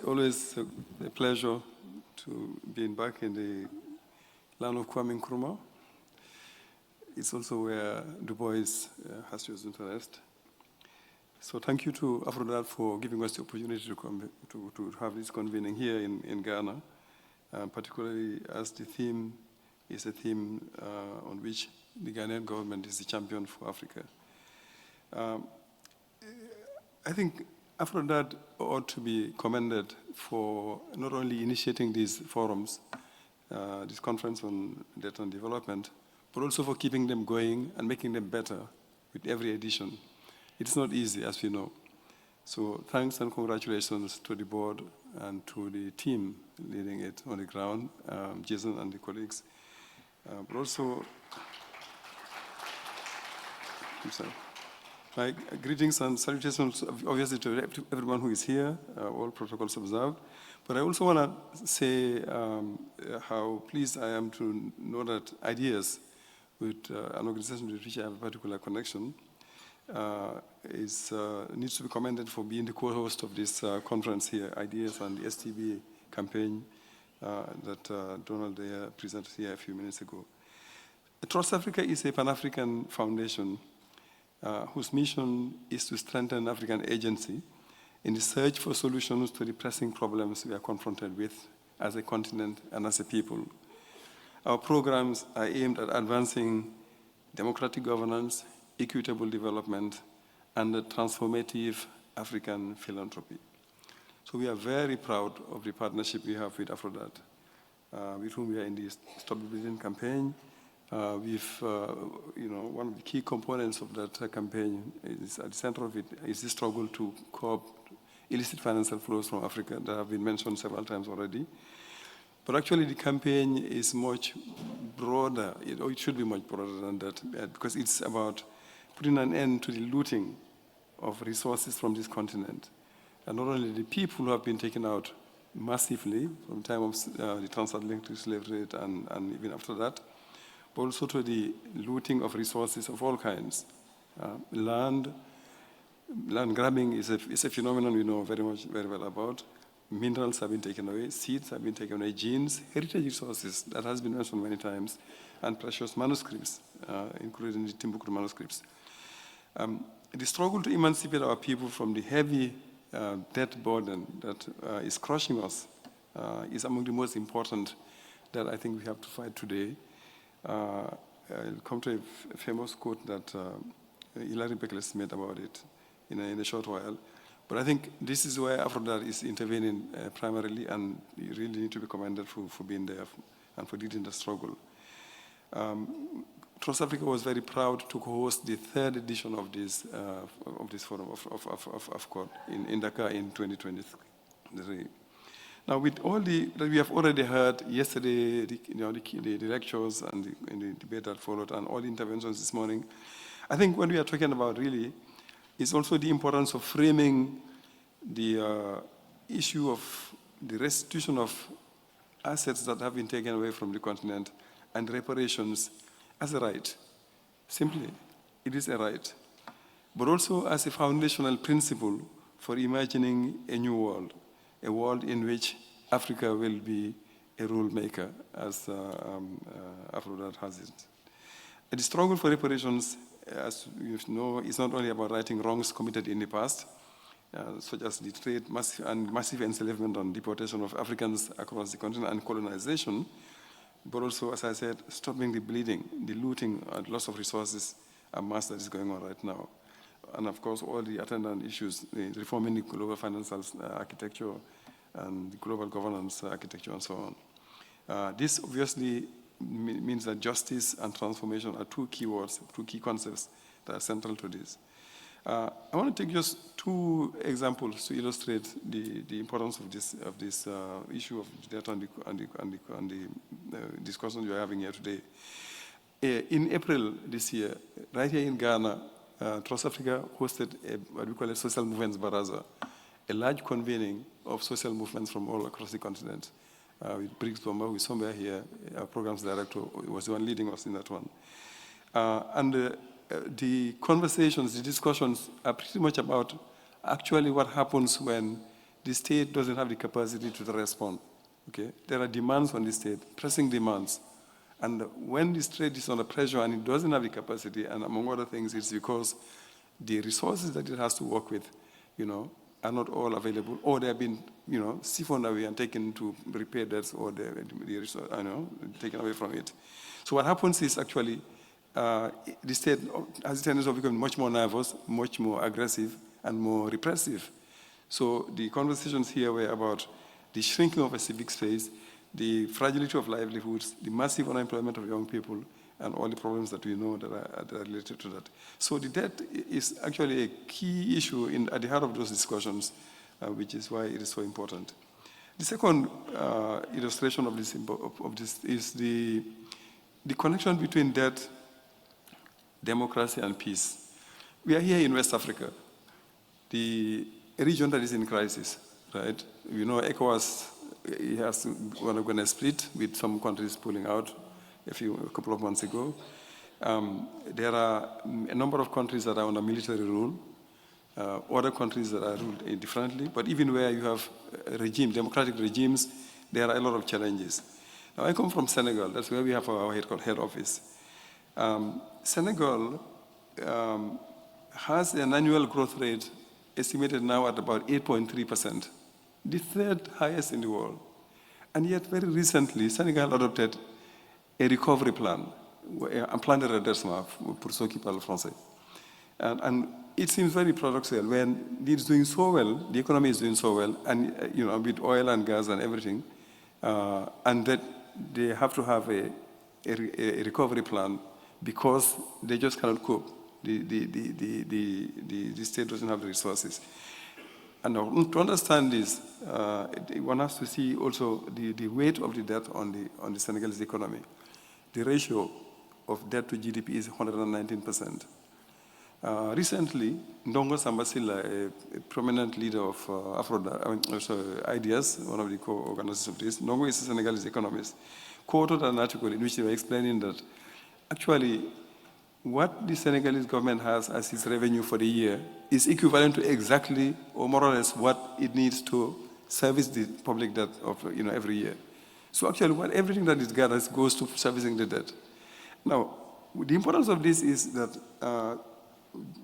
always a pleasure to be back in the land of Kwame Nkrumah. It's also where Du Bois has his interest. So thank you to Aphrodite for giving us the opportunity to have this convening here in Ghana, particularly as the theme is a theme on which the Ghanaian government is the champion for Africa. I think Aphrodite ought to be commended for not only initiating these forums, this conference on data and development, but also for keeping them going and making them better with every edition. It's not easy, as we know. So thanks and congratulations to the board and to the team leading it on the ground, Jason and the colleagues. But also, I'm sorry. My greetings and salutations, obviously, to everyone who is here, all protocols observed. But I also want to say how pleased I am to know that Ideas, with an organization with which I have a particular connection, needs to be commended for being the co-host of this conference here, Ideas and the STB campaign that Donald Dyer presented here a few minutes ago. Trust Africa is a Pan-African foundation whose mission is to strengthen African agency in the search for solutions to the pressing problems we are confronted with as a continent and as a people. Our programs are aimed at advancing democratic governance, equitable development, and the transformative African philanthropy. So we are very proud of the partnership we have with Aphrodite, with whom we are in the Stop the Bleeding campaign. One of the key components of that campaign is at the center of it is the struggle to curb illicit financial flows from Africa that have been mentioned several times already. But actually the campaign is much broader, it should be much broader than that, because it's about putting an end to the looting of resources from this continent. And not only the people who have been taken out massively from the time of the transatlantic slave trade and even after that, but also to the looting of resources of all kinds. Land grabbing is a phenomenon we know very well about. Minerals have been taken away, seeds have been taken away, genes, heritage resources, that has been mentioned many times, and precious manuscripts, including the Timbuktu manuscripts. The struggle to emancipate our people from the heavy debt burden that is crushing us is among the most important that I think we have to fight today. I'll come to a famous quote that Hilary Beckless made about it in a short while. But I think this is where Aphrodite is intervening primarily, and you really need to be commended for being there and for leading the struggle. Trust Africa was very proud to host the third edition of this forum of course in Dakar in 2023. Now, with all that we have already heard yesterday, the lectures and the debate that followed, and all the interventions this morning, I think what we are talking about really is also the importance of framing the issue of the restitution of assets that have been taken away from the continent and reparations as a right. Simply, it is a right, but also as a foundational principle for imagining a new world, a world in which Africa will be a rule maker, as Aphrodite has it. The struggle for reparations, as you know, is not only about righting wrongs committed in the past, such as the trade and massive enslavement and deportation of Africans across the continent and colonization, but also, as I said, stopping the bleeding, the looting and loss of resources and mass that is going on right now. And of course, all the attendant issues, reforming the global financial architecture and the global governance architecture and so on. This obviously means that justice and transformation are two key words, two key concepts that are central to this. I want to take just two examples to illustrate the importance of this issue of data and the discussion we are having here today. In April this year, right here in Ghana, Trust Africa hosted what we call a social movements baraza, a large convening of social movements from all across the continent. With Briggs Bomba, who is somewhere here, our programs director, was the one leading us in that one. The conversations, the discussions are pretty much about actually what happens when the state doesn't have the capacity to respond. Okay? There are demands on the state, pressing demands. And when the state is under pressure and it doesn't have the capacity, and among other things, it's because the resources that it has to work with, are not all available, or they have been, siphoned away and taken to repay debts, or the taken away from it. So what happens is actually the state has a tendency of becoming much more nervous, much more aggressive, and more repressive. So the conversations here were about the shrinking of a civic space, the fragility of livelihoods, the massive unemployment of young people, and all the problems that we know that are related to that. So the debt is actually a key issue at the heart of those discussions, which is why it is so important. The second illustration of this is the connection between debt, democracy, and peace. We are here in West Africa, a region that is in crisis, right? ECOWAS we're going to split with some countries pulling out a couple of months ago. There are a number of countries that are under military rule, other countries that are ruled differently, but even where you have democratic regimes, there are a lot of challenges. Now, I come from Senegal. That's where we have our head office. Senegal has an annual growth rate estimated now at about 8.3%, the third highest in the world. And yet, very recently, Senegal adopted a recovery plan, un plan de redressement, pour ceux qui parlent français. And it seems very paradoxical when it's doing so well, the economy is doing so well, and with oil and gas and everything, and that they have to have a recovery plan because they just cannot cope. The state doesn't have the resources. And to understand this, one has to see also the weight of the debt on the Senegalese economy. The ratio of debt to GDP is 119%. Recently, Ndongo Sambasila, a prominent leader of Ideas, one of the co-organizers of this, Ndongo is a Senegalese economist, quoted an article in which they were explaining that actually what the Senegalese government has as its revenue for the year is equivalent to exactly, or more or less, what it needs to service the public debt of every year. So actually, everything that it gathers goes to servicing the debt. Now, the importance of this is that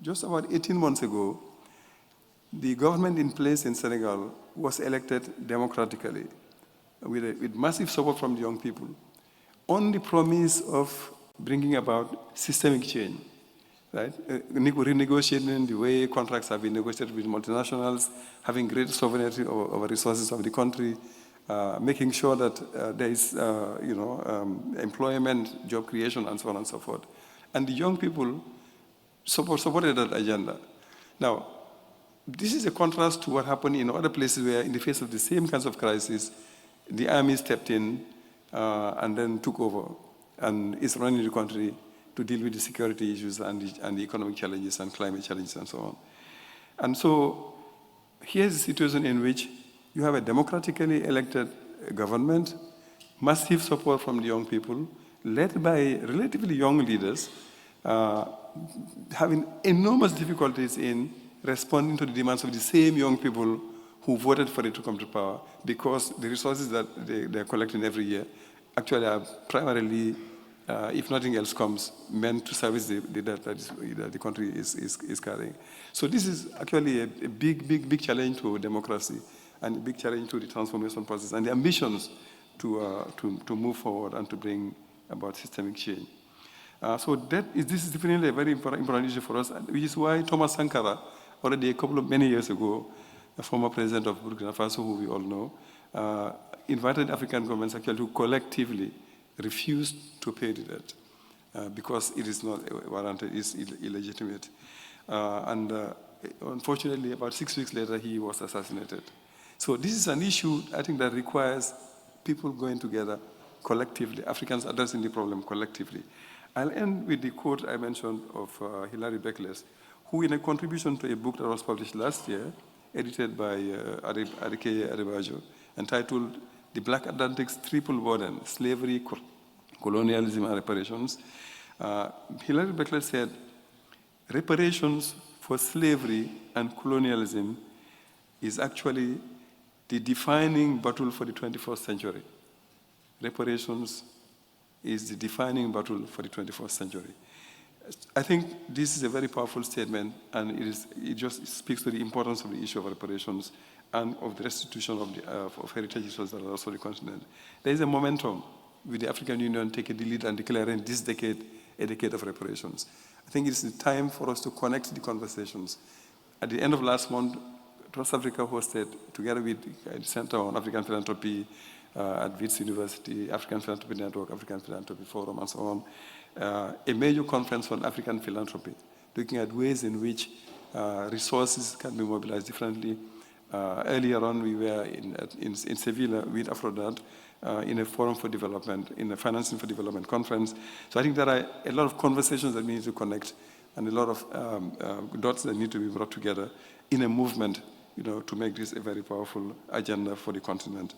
just about 18 months ago, the government in place in Senegal was elected democratically with massive support from the young people on the promise of bringing about systemic change, right? Renegotiating the way contracts have been negotiated with multinationals, having greater sovereignty over resources of the country, making sure that there is, employment, job creation, and so on and so forth. And the young people supported that agenda. Now, this is a contrast to what happened in other places where, in the face of the same kinds of crises, the army stepped in and then took over and is running the country to deal with the security issues and the economic challenges and climate challenges and so on. And so here's a situation in which you have a democratically elected government, massive support from the young people, led by relatively young leaders, having enormous difficulties in responding to the demands of the same young people who voted for it to come to power, because the resources that they're collecting every year actually are primarily, if nothing else comes, meant to service the debt that the country is carrying. So this is actually a big challenge to democracy and a big challenge to the transformation process and the ambitions to move forward and to bring about systemic change. So this is definitely a very important issue for us, which is why Thomas Sankara, already many years ago, a former president of Burkina Faso, who we all know, invited African governments actually to collectively refuse to pay the debt because it is not warranted, it's illegitimate. Unfortunately, about 6 weeks later, he was assassinated. So this is an issue, I think, that requires people going together collectively, Africans addressing the problem collectively. I'll end with the quote I mentioned of Hilary Beckless, who, in a contribution to a book that was published last year, edited by Adekeye Adebayo, entitled The Black Atlantic's Triple Burden, Slavery, Colonialism, and Reparations, Hilary Beckless said, reparations for slavery and colonialism is actually the defining battle for the 21st century. Reparations is the defining battle for the 21st century. I think this is a very powerful statement, and it just speaks to the importance of the issue of reparations and of the restitution of heritage issues that are also the continent. There is a momentum with the African Union taking the lead and declaring this decade a decade of reparations. I think it's the time for us to connect the conversations. At the end of last month, Trust Africa hosted, together with the Center on African Philanthropy at Wits University, African Philanthropy Network, African Philanthropy Forum, and so on, a major conference on African philanthropy, looking at ways in which resources can be mobilized differently. Earlier on, we were in Sevilla with Afrodat in a forum for development, in a financing for development conference. So I think there are a lot of conversations that we need to connect and a lot of dots that need to be brought together in a movement, to make this a very powerful agenda for the continent,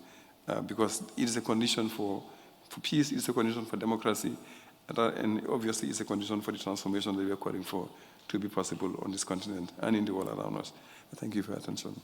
because it is a condition for peace, it's a condition for democracy, and obviously it's a condition for the transformation that we are calling for to be possible on this continent and in the world around us. Thank you for your attention.